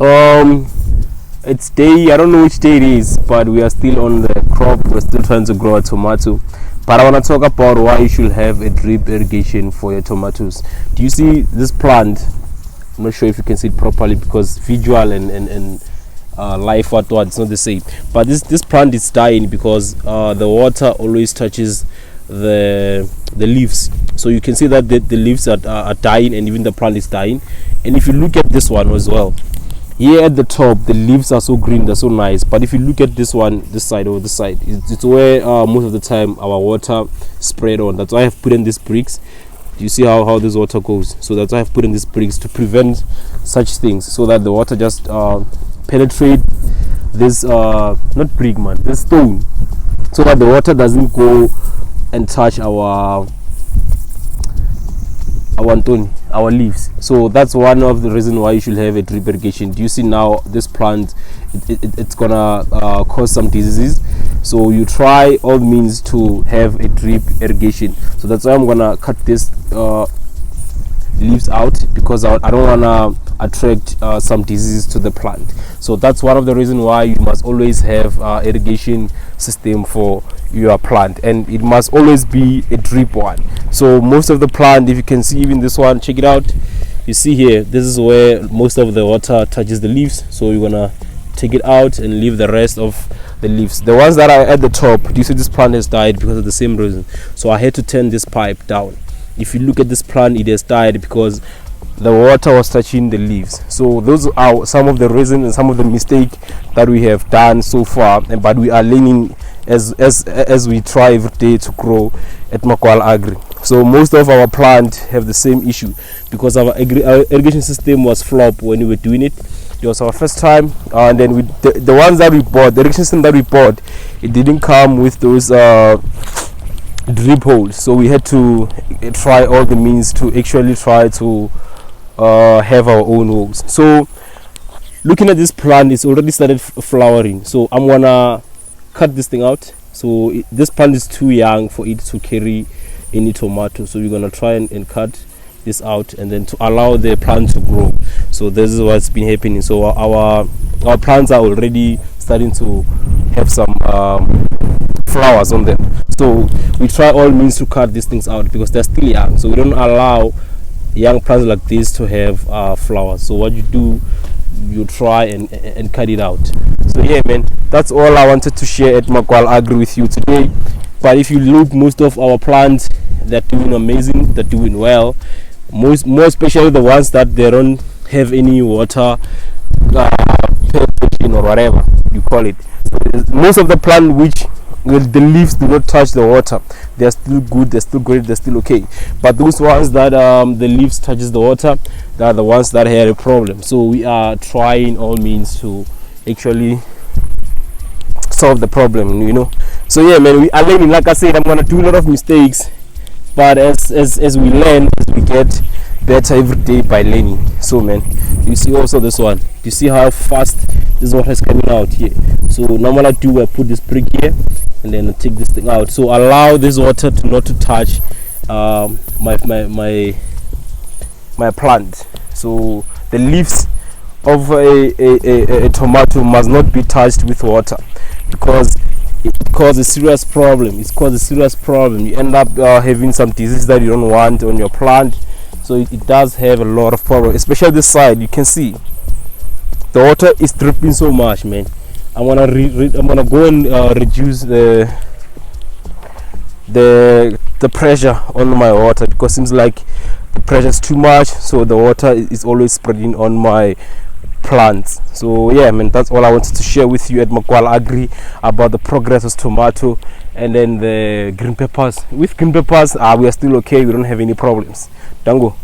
Um, it's day, I don't know which day it is, but we are still on the crop. We're still trying to grow a tomato. But I want to talk about why you should have a drip irrigation for your tomatoes. Do you see this plant? I'm not sure if you can see it properly because visual and life what it's not the same. But this plant is dying because the water always touches the leaves. So you can see that the leaves are dying, and even the plant is dying. And if you look at this one as well, here at the top the leaves are so green, they're so nice, but if you look at this one, this side or this side, it's where most of the time our water spread on. That's why I have put in these bricks. You see how this water goes, so that's why I have put in these bricks to prevent such things, so that the water just penetrate this not brick man, this stone, so that the water doesn't go and touch our leaves. So that's one of the reasons why you should have a drip irrigation. Do you see now this plant, it's gonna cause some diseases, so you try all means to have a drip irrigation. So that's why I'm gonna cut this leaves out, because I don't wanna attract some diseases to the plant. So that's one of the reasons why you must always have irrigation system for your plant, and it must always be a drip one. So most of the plant, if you can see, even this one, check it out, you see here, this is where most of the water touches the leaves. So you're gonna take it out and leave the rest of the leaves. The ones that are at the top, do you see this plant has died because of the same reason? So I had to turn this pipe down. If you look at this plant, it has died because the water was touching the leaves. So those are some of the reasons and some of the mistakes that we have done so far, but we are learning as we try every day to grow at Makwal Agri. So most of our plants have the same issue because our irrigation system was flop when we were doing it. It was our first time, and then the ones that we bought, the irrigation system that we bought, it didn't come with those drip holes. So we had to try all the means to actually try to have our own holes. So looking at this plant, it's already started flowering. So I'm gonna cut this thing out. So this plant is too young for it to carry any tomato, so we're gonna try and cut this out, and then to allow the plant to grow. So this is what's been happening. So our plants are already starting to have some flowers on them. So we try all means to cut these things out because they're still young, so we don't allow young plants like this to have flowers. So what you do, you try and cut it out. So yeah man, that's all I wanted to share at Makwal Agri with you today. But if you look, most of our plants, they're doing amazing, they're doing well, more especially the ones that they don't have any water penetration or whatever you call it. So most of the plant which the leaves do not touch the water, they're still good, they're still great, they're still okay. But those ones that the leaves touches the water, they are the ones that had a problem. So we are trying all means to actually solve the problem, you know. So yeah man, we are learning. Like I said, I'm gonna do a lot of mistakes, but as we learn, as we get better every day by learning. So man, you see also this one, you see how fast this water is coming out here. So now what I do, I put this brick here and then I take this thing out, so allow this water to not to touch my plant. So the leaves of a tomato must not be touched with water, because it causes a serious problem. It's caused a serious problem. You end up having some disease that you don't want on your plant. So it does have a lot of problems, especially this side. You can see the water is dripping so much, man. I'm gonna go and reduce the pressure on my water, because it seems like the pressure is too much, so the water is always spreading on my plants. So yeah man, that's all I wanted to share with you at Makwal Agri about the progress of tomato. And then the green peppers, with green peppers we are still okay, we don't have any problems. Dango.